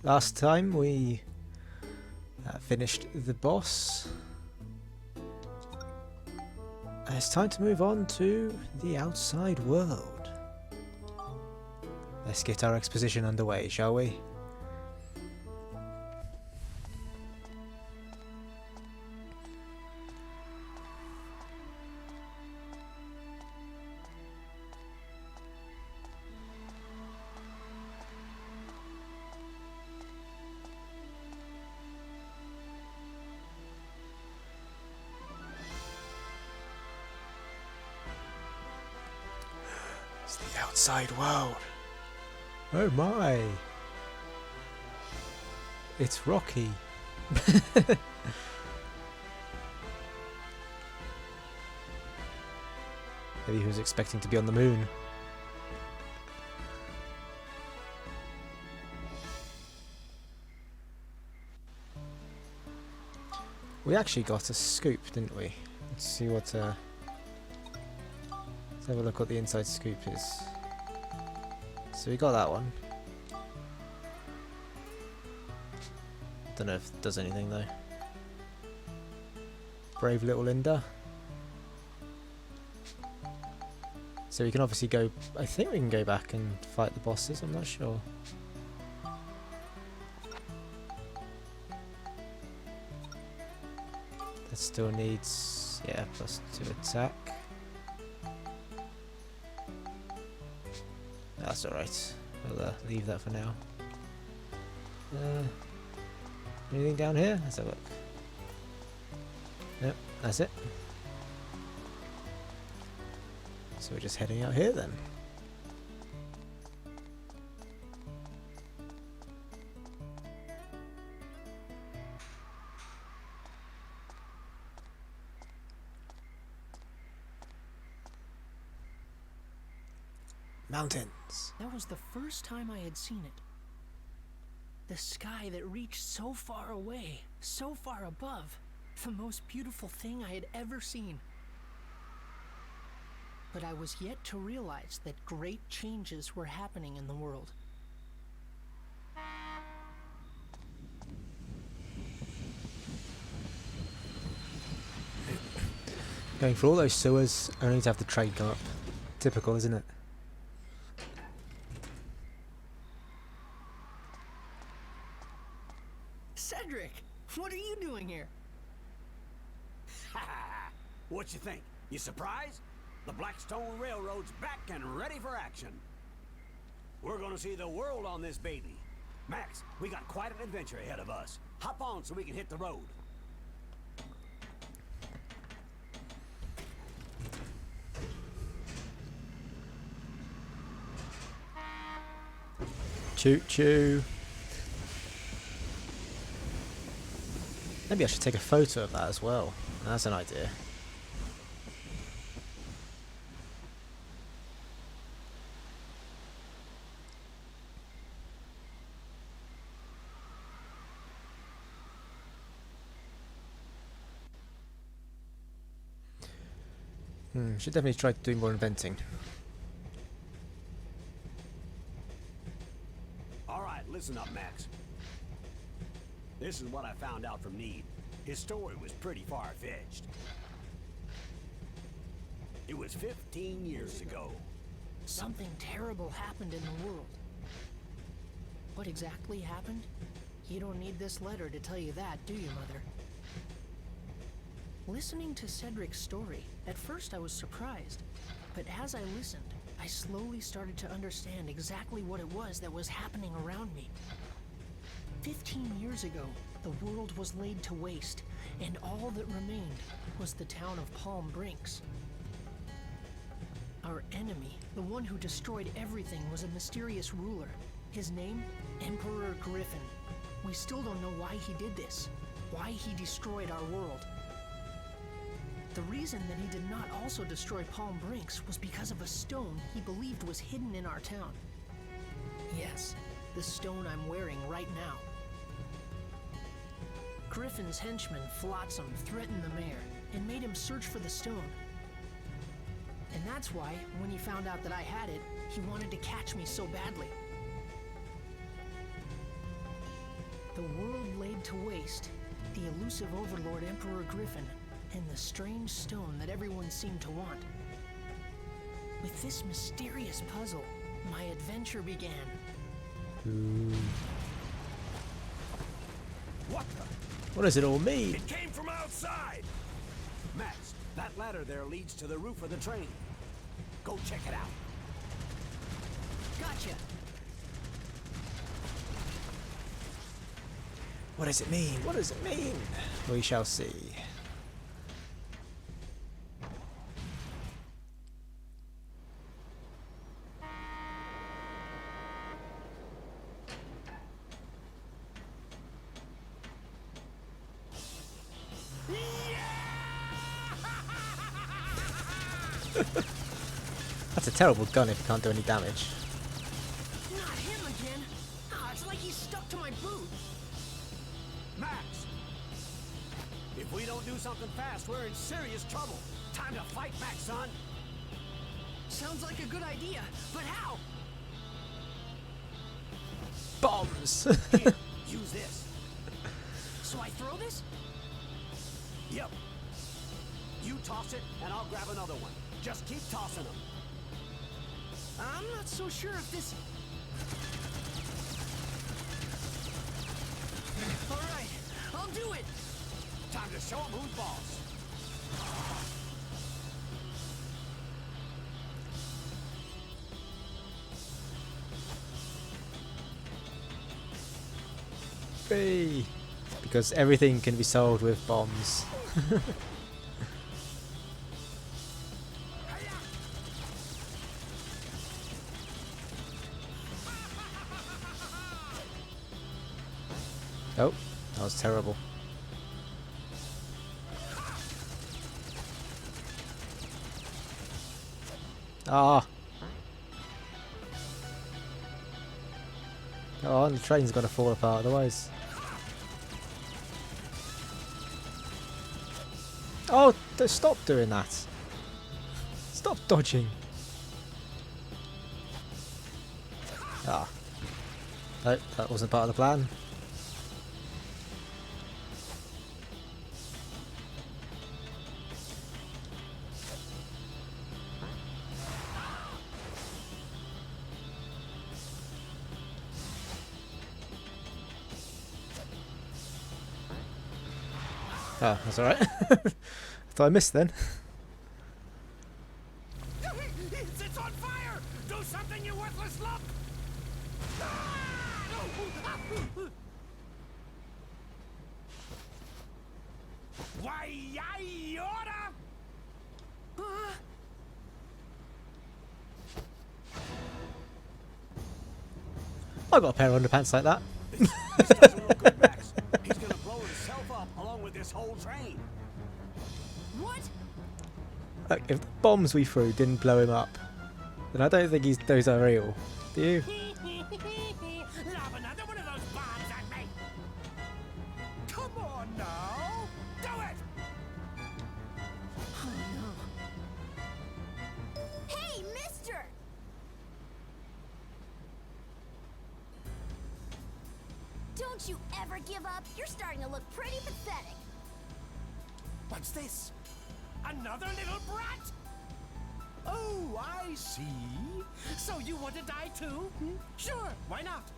Last time we finished the boss. It's time to move on to the outside world. Let's get our exposition underway, shall we? It's the outside world. Oh my! It's Rocky. Maybe he was expecting to be on the moon. We actually got a scoop, didn't we? Let's see what. Let's have a look what the inside scoop is. So we got that one. Don't know if it does anything though. Brave little Linda. So we can obviously go. I think we can go back and fight the bosses. I'm not sure. That still needs, yeah, +2 attack. That's alright. We'll leave that for now. Anything down here? Let's have a look. Yep, that's it. So we're just heading out here then. Mountains. That was the first time I had seen it. The sky that reached so far away, so far above. The most beautiful thing I had ever seen. But I was yet to realize that great changes were happening in the world. Going for all those sewers, only to have the trade come up. Typical, isn't it? Cedric, what are you doing here? What you think? You surprised? The Blackstone Railroad's back and ready for action. We're gonna see the world on this baby. Max, we got quite an adventure ahead of us. Hop on so we can hit the road. Choo choo. Maybe I should take a photo of that as well. That's an idea. Should definitely try to do more inventing. Alright, listen up, Max. This is what I found out from Need. His story was pretty far-fetched. It was 15 years ago. Something terrible happened in the world. What exactly happened? You don't need this letter to tell you that, do you, Mother? Listening to Cedric's story, at first I was surprised, but as I listened, I slowly started to understand exactly what it was that was happening around me. 15 years ago, the world was laid to waste, and all that remained was the town of Palm Brinks. Our enemy, the one who destroyed everything, was a mysterious ruler. His name, Emperor Griffin. We still don't know why he did this, why he destroyed our world. The reason that he did not also destroy Palm Brinks was because of a stone he believed was hidden in our town. Yes, the stone I'm wearing right now. Griffin's henchman, Flotsam, threatened the mayor and made him search for the stone. And that's why, when he found out that I had it, he wanted to catch me so badly. The world laid to waste, the elusive overlord Emperor Griffin, and the strange stone that everyone seemed to want. With this mysterious puzzle, my adventure began. Ooh. What the? What does it all mean? It came from outside! Max, that ladder there leads to the roof of the train. Go check it out. Gotcha! What does it mean? What does it mean? We shall see. That's a terrible gun if it can't do any damage. Not him again! Ah, it's like he's stuck to my boot! Max! If we don't do something fast, we're in serious trouble. Time to fight back, son. Sounds like a good idea, but how? Bombs! Here, use this. So I throw this? Yep. You toss it, and I'll grab another one. Just keep tossing them. I'm not so sure if this... Alright, I'll do it! Time to show them who's boss. Hey. Because everything can be solved with bombs. Oh, that was terrible. Ah! Oh, the train's gonna fall apart otherwise. Oh, stop doing that. Stop dodging. Ah. No, that wasn't part of the plan. Oh, that's alright. Thought I missed then. It's on fire! Do something, you worthless lump! Why, I oughta... I got a pair of underpants like that. This doesn't look good, Max. He's gonna blow himself up along with this whole train. What? Look, if the bombs we threw didn't blow him up, then I don't think those are real. Do you? Lob another one of those bombs at me. Come on now. Do it. Oh no. Hey, mister! Don't you ever give up? You're starting to look pretty pathetic. What's this? Another little brat? Oh, I see. So you want to die too? Sure, why not?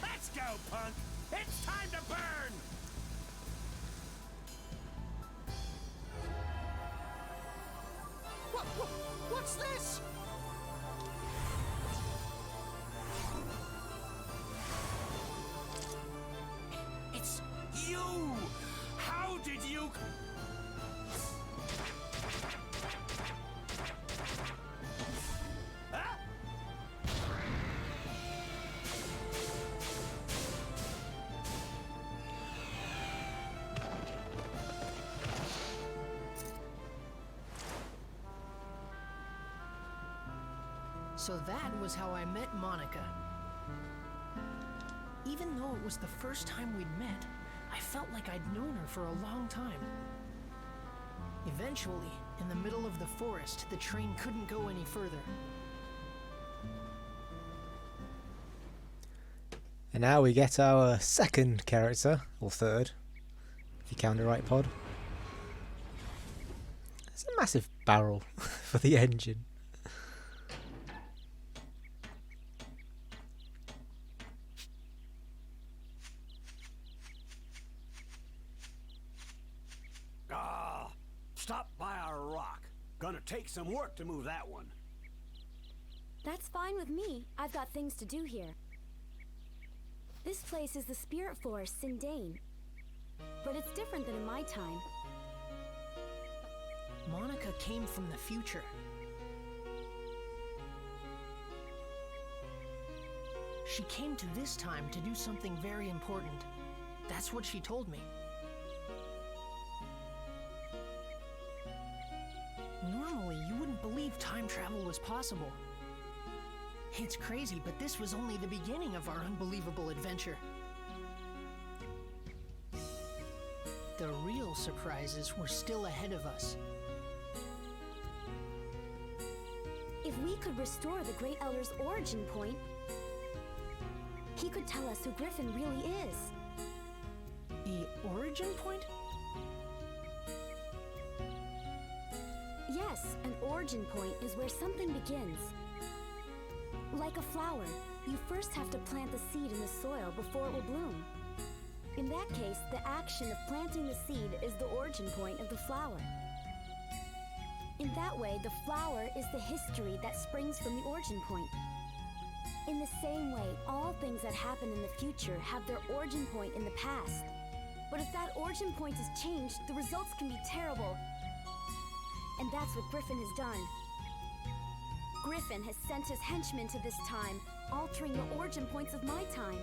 Let's go, punk. It's time to burn. What's this? It's you! How did you... Huh? So that was how I met Monica. Even though it was the first time we'd met, I felt like I'd known her for a long time. Eventually, in the middle of the forest, the train couldn't go any further. now we get our second character, or third, if you count the right pod. It's a massive barrel for the engine. Stop by our rock. Gonna take some work to move that one. That's fine with me. I've got things to do here. This place is the spirit forest, Sindane. But it's different than in my time. Monica came from the future. She came to this time to do something very important. That's what she told me. Normally, you wouldn't believe time travel was possible. It's crazy, but this was only the beginning of our unbelievable adventure. The real surprises were still ahead of us. If we could restore the Great Elder's origin point, he could tell us who Griffin really is. The origin point? Yes, an origin point is where something begins. Like a flower, you first have to plant the seed in the soil before it will bloom. In that case, the action of planting the seed is the origin point of the flower. In that way, the flower is the history that springs from the origin point. In the same way, all things that happen in the future have their origin point in the past. But if that origin point is changed, the results can be terrible. And that's what Griffin has done. Griffin has sent his henchmen to this time, altering the origin points of my time.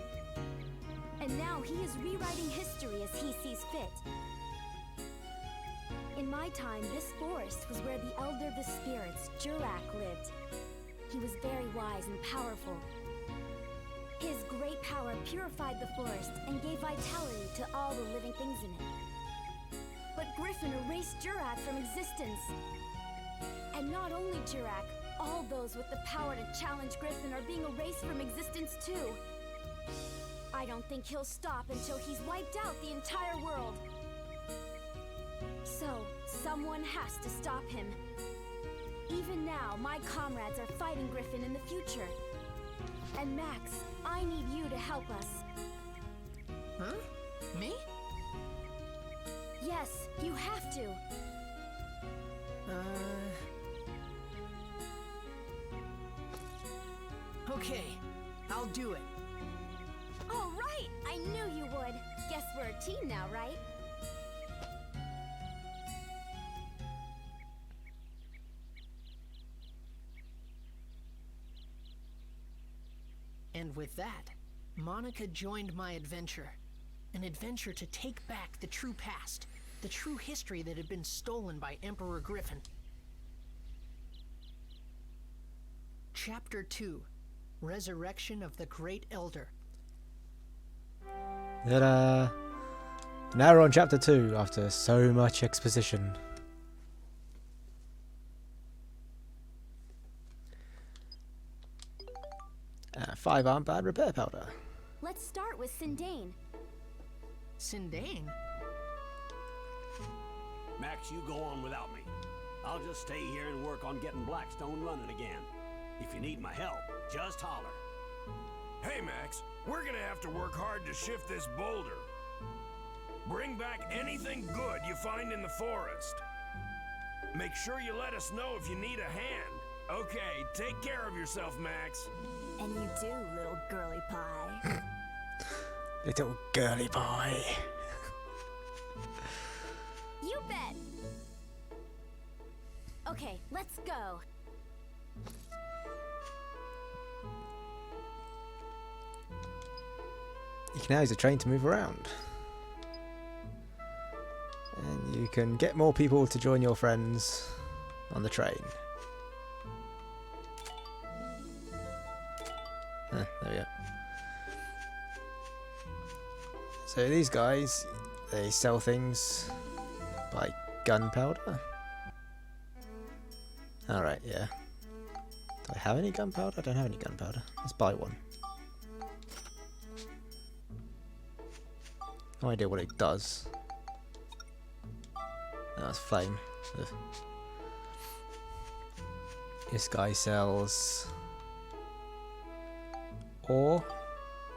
And now he is rewriting history as he sees fit. In my time, this forest was where the Elder of the Spirits, Jurak, lived. He was very wise and powerful. His great power purified the forest and gave vitality to all the living things in it. But Griffin erased Jurak from existence. And not only Jurak, all those with the power to challenge Griffin are being erased from existence too. I don't think he'll stop until he's wiped out the entire world. So, someone has to stop him. Even now, my comrades are fighting Griffin in the future. And Max, I need you to help us. Huh? Me? Yes, you have to. Okay, I'll do it. All right, I knew you would. Guess we're a team now, right? And with that, Monica joined my adventure. An adventure to take back the true past, the true history that had been stolen by Emperor Griffin. Chapter 2, Resurrection of the Great Elder. Ta-da! Now we're on chapter 2 after so much exposition. 5 aren't bad repair powder. Let's start with Sindane. Sindane? Max, you go on without me. I'll just stay here and work on getting Blackstone running again. If you need my help, just holler. Hey, Max, we're gonna have to work hard to shift this boulder. Bring back anything good you find in the forest. Make sure you let us know if you need a hand. Okay, take care of yourself, Max. And you do, little girly pie. Little girly boy. You bet! Okay, let's go. You can now use a train to move around. And you can get more people to join your friends on the train. There we go. So these guys, they sell things like gunpowder. Alright, yeah. Do I have any gunpowder? I don't have any gunpowder. Let's buy one. No idea what it does. Oh, it's flame. Ugh. This guy sells ore.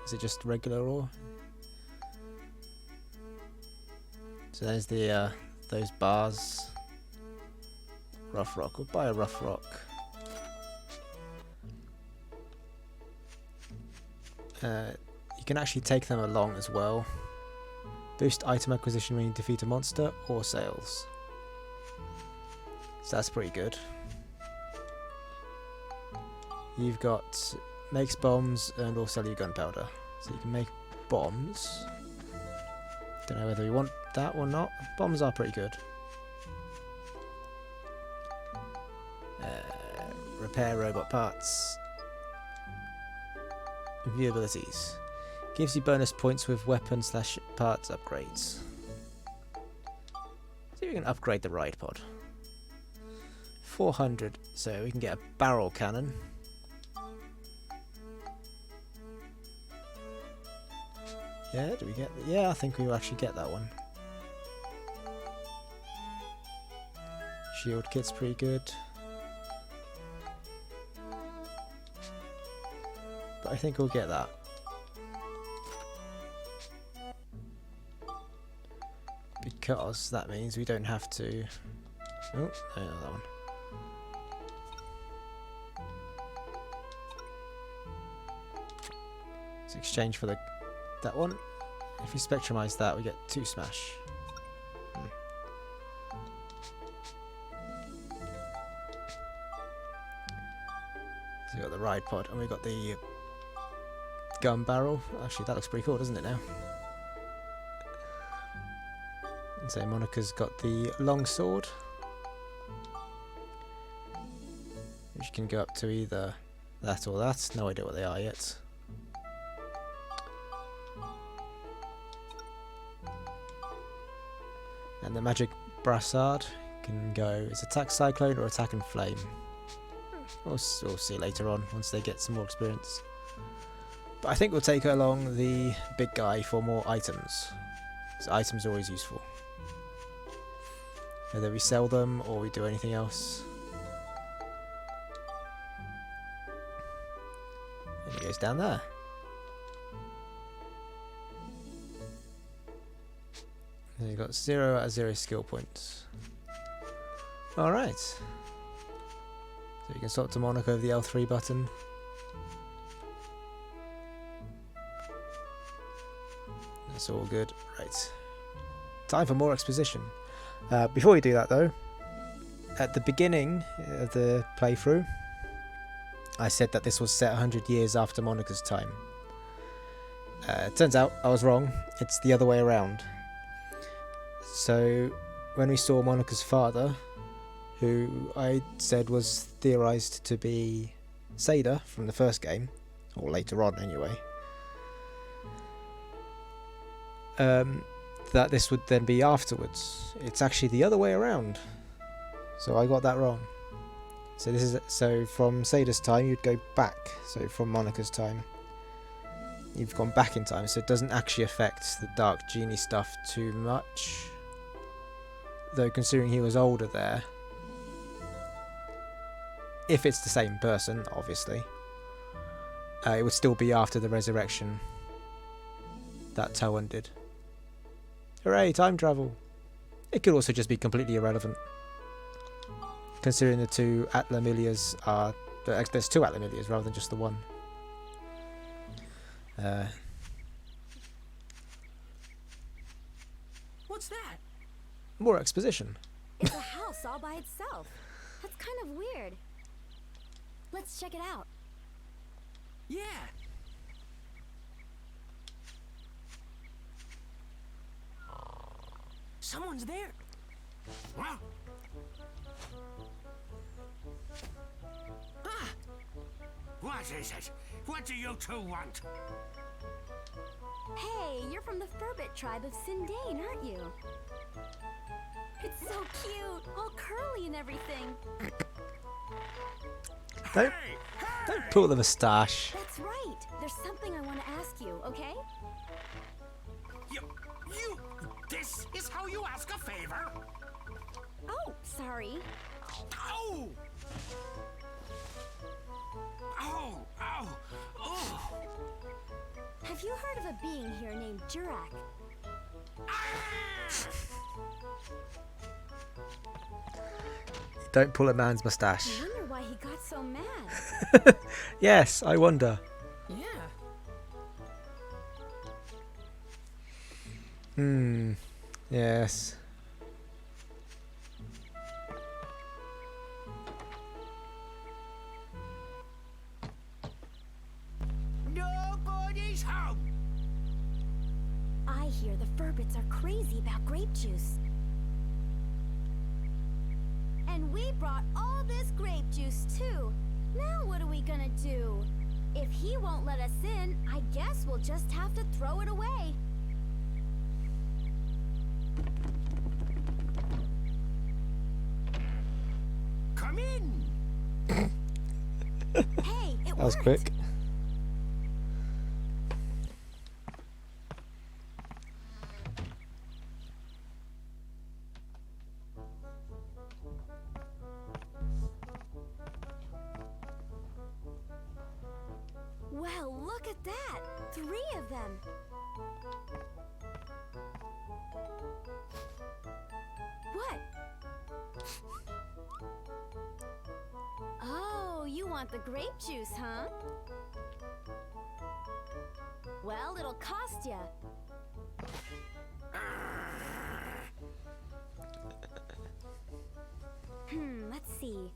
Is it just regular ore? So there's the those bars. Rough rock. We'll buy a rough rock. You can actually take them along as well. Boost item acquisition when you defeat a monster, or sales. So that's pretty good. You've got makes bombs and will sell you gunpowder. So you can make bombs. Don't know whether you want that or not. Bombs are pretty good. Repair robot parts. View abilities. Gives you bonus points with weapon / parts upgrades. See if we can upgrade the ride pod. 400, so we can get a barrel cannon. Yeah, do we get? Yeah, I think we will actually get that one. Shield kit's pretty good. But I think we'll get that. Because that means we don't have to... Oh, no, not that one. Let's exchange for that one. If we spectrumize that, we get 2 smash. So we got the ride pod, and we got the gun barrel. Actually, that looks pretty cool, doesn't it now? And so Monica's got the long sword, which can go up to either that or that. No idea what they are yet. And the magic brassard can go as attack cyclone or attack and flame. We'll see later on once they get some more experience. But I think we'll take along the big guy for more items. So items are always useful. Whether we sell them or we do anything else. And he goes down there. And you've got 0 out of 0 skill points. Alright. So you can swap to Monica with the L3 button. That's all good. Right. Time for more exposition. Before we do that though, at the beginning of the playthrough, I said that this was set 100 years after Monica's time. Turns out I was wrong. It's the other way around. So when we saw Monica's father, who I said was theorized to be Seda from the first game, or later on anyway, that this would then be afterwards. It's actually the other way around. So I got that wrong. So this is from Seda's time you'd go back. So from Monica's time you've gone back in time. So it doesn't actually affect the Dark Genie stuff too much. Though considering he was older there, if it's the same person, obviously, it would still be after the resurrection that Towan did. Hooray, time travel! It could also just be completely irrelevant, considering the 2 Atlamilias are... There's 2 Atlamilias rather than just the one. What's that? More exposition. It's a house all by itself. That's kind of weird. Let's check it out. Yeah. Someone's there. Huh? Ah! What is it? What do you two want? Hey, you're from the Furbit tribe of Sindane, aren't you? It's so cute, all curly and everything. Don't pull the moustache. That's right. There's something I want to ask you, okay? You Jurak. Don't pull a man's moustache. I wonder why he got so mad. Yes, I wonder. Yeah. Yes. Nobody's home. I hear the Furbits are crazy about grape juice. And we brought all this grape juice too. Now what are we gonna do? If he won't let us in, I guess we'll just have to throw it away. Come in. Hey, it That was worked. quick. Well, look at that! 3 of them! What? Oh, you want the grape juice, huh? Well, it'll cost ya. Let's see.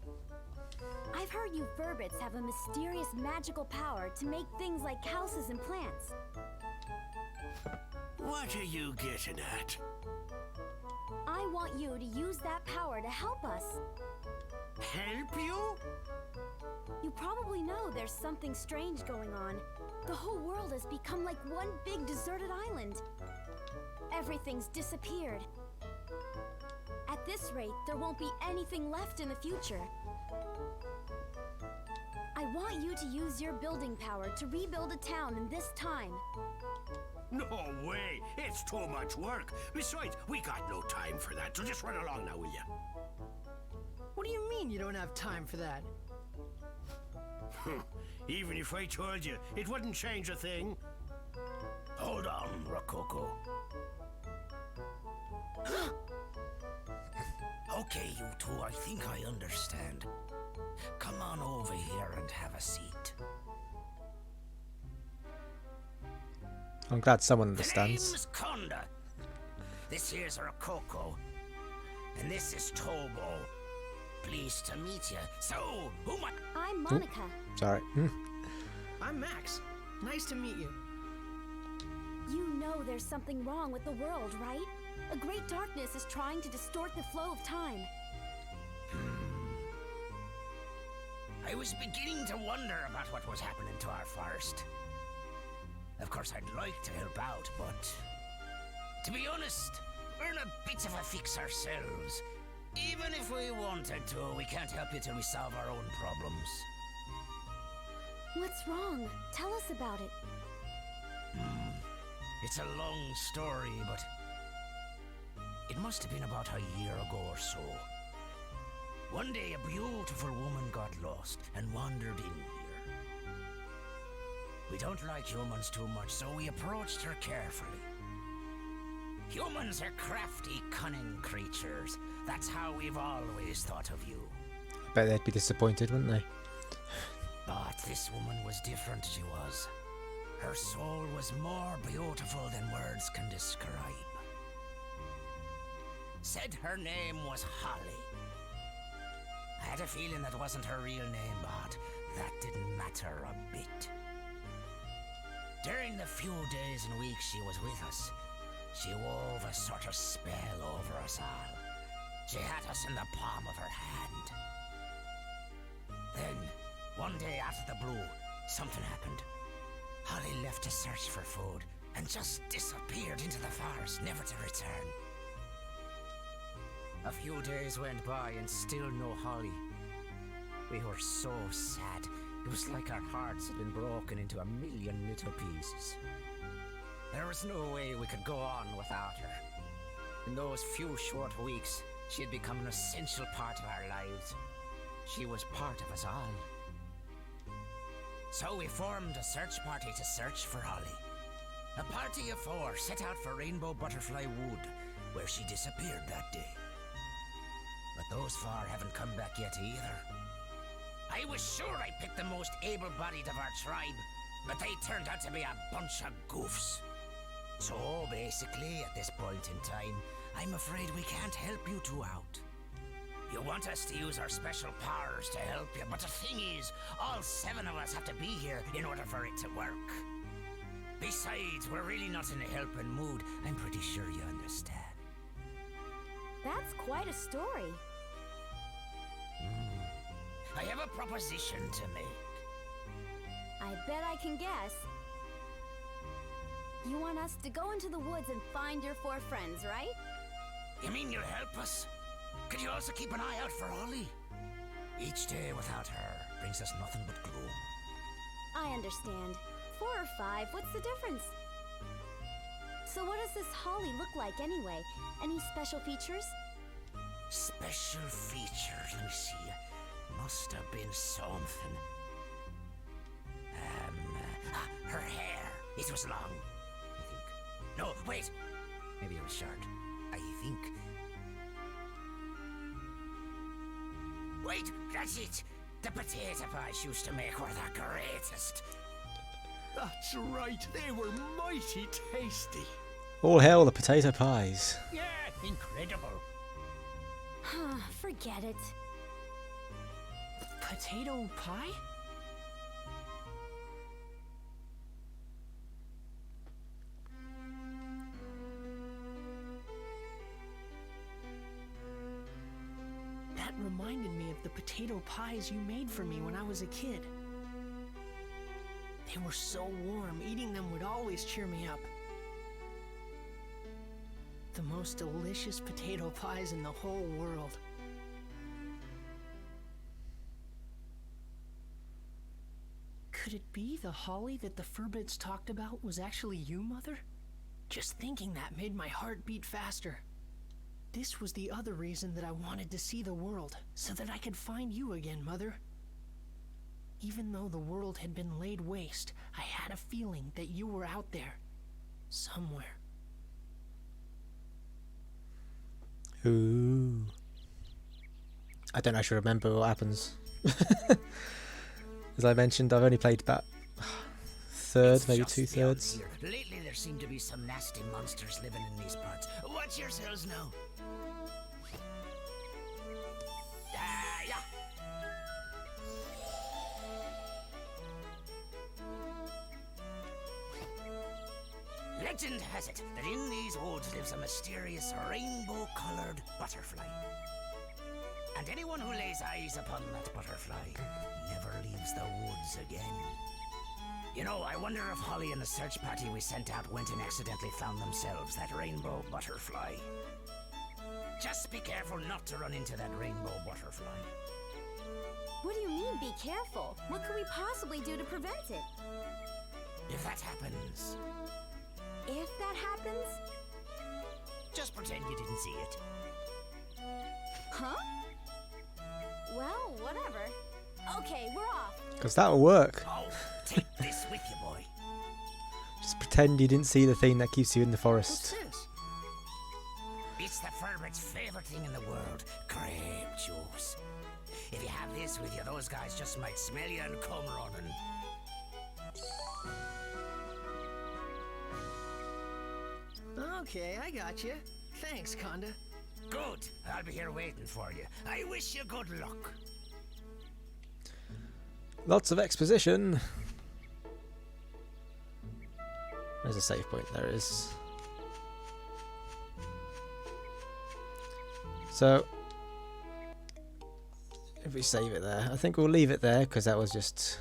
I've heard you Furbits have a mysterious magical power to make things like houses and plants. What are you getting at? I want you to use that power to help us. Help you? You probably know there's something strange going on. The whole world has become like one big deserted island. Everything's disappeared. At this rate, there won't be anything left in the future. I want you to use your building power to rebuild a town in this time. No way! It's too much work. Besides, we got no time for that, so just run along now, will ya? What do you mean you don't have time for that? Even if I told you, it wouldn't change a thing. Hold on, Rococo. Okay, you two, I think I understand. Come on over here and have a seat. I'm glad someone The understands. name's Conda. This here's Rococo. And this is Tobo. Pleased to meet you. So, who might... I'm Monica. Sorry. I'm Max. Nice to meet you. You know there's something wrong with the world, right? A great darkness is trying to distort the flow of time. I was beginning to wonder about what was happening to our forest. Of course, I'd like to help out, but... to be honest, we're in a bit of a fix ourselves. Even if we wanted to, we can't help you till we solve our own problems. What's wrong? Tell us about it. It's a long story, but... it must have been about a year ago or so. One day, a beautiful woman got lost and wandered in here. We don't like humans too much, so we approached her carefully. Humans are crafty, cunning creatures. That's how we've always thought of you. I bet they'd be disappointed, wouldn't they? But this woman was different, she was. Her soul was more beautiful than words can describe. Said her name was Holly. I had a feeling that wasn't her real name, but that didn't matter a bit. During the few days and weeks she was with us, she wove a sort of spell over us all. She had us in the palm of her hand. Then, one day out of the blue, something happened. Holly left to search for food and just disappeared into the forest, never to return. A few days went by and still no Holly. We were so sad. It was like our hearts had been broken into a million little pieces. There was no way we could go on without her. In those few short weeks, she had become an essential part of our lives. She was part of us all. So we formed a search party to search for Holly. A party of 4 set out for Rainbow Butterfly Wood, where she disappeared that day. But those 4 haven't come back yet either. I was sure I picked the most able-bodied of our tribe, but they turned out to be a bunch of goofs. So basically, at this point in time, I'm afraid we can't help you 2 out. You want us to use our special powers to help you, but the thing is, all 7 of us have to be here in order for it to work. Besides, we're really not in a helping mood. I'm pretty sure you understand. That's quite a story. I have a proposition to make. I bet I can guess. You want us to go into the woods and find your 4 friends, right? You mean you'll help us? Could you also keep an eye out for Holly? Each day without her brings us nothing but gloom. I understand. 4 or 5, what's the difference? So what does this Holly look like anyway? Any special features? Special features, let me see. Must have been something. Her hair. It was long, I think. No, wait. Maybe it was short. I think. Wait, that's it. The potato pies used to make were the greatest. That's right, they were mighty tasty. All hail the potato pies. Yeah, incredible. Forget it. Potato pie? That reminded me of the potato pies you made for me when I was a kid. They were so warm, eating them would always cheer me up. The most delicious potato pies in the whole world. Could it be the Holly that the Furbits talked about was actually you, Mother? Just thinking that made my heart beat faster. This was the other reason that I wanted to see the world, so that I could find you again, Mother. Even though the world had been laid waste, I had a feeling that you were out there, somewhere. Ooh. I don't actually remember what happens. As I mentioned, I've only played about third, maybe 2/3. Lately there seem to be some nasty monsters living in these parts. Watch yourselves now. Yeah. Legend has it that in these woods lives a mysterious rainbow-colored butterfly. And anyone who lays eyes upon that butterfly never leaves the woods again. You know, I wonder if Holly and the search party we sent out went and accidentally found themselves that rainbow butterfly. Just be careful not to run into that rainbow butterfly. What do you mean, be careful? What could we possibly do to prevent it? If that happens, If that happens? just pretend you didn't see it. Huh? Well, whatever. Okay, we're off. Because that'll work. Oh, take this with you, boy. Just pretend you didn't see the thing that keeps you in the What's forest. this? It's the Furbit's favorite thing in the world, grape juice. If you have this with you, those guys just might smell you and come running. Okay, I got you. Thanks, Conda. Good. I'll be here waiting for you. I wish you good luck. Lots of exposition. There's a save point. There it is. So, if we save it there, I think we'll leave it there because that was just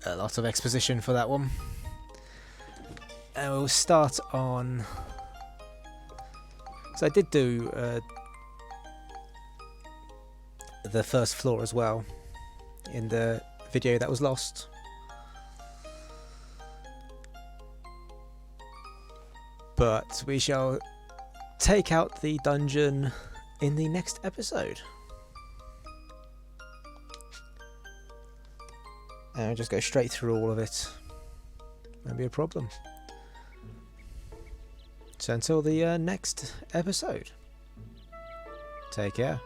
a lot of exposition for that one. And we'll start on. So I did do the first floor as well in the video that was lost. But we shall take out the dungeon in the next episode. And I'll just go straight through all of it. won't be a problem. So until the next episode, take care.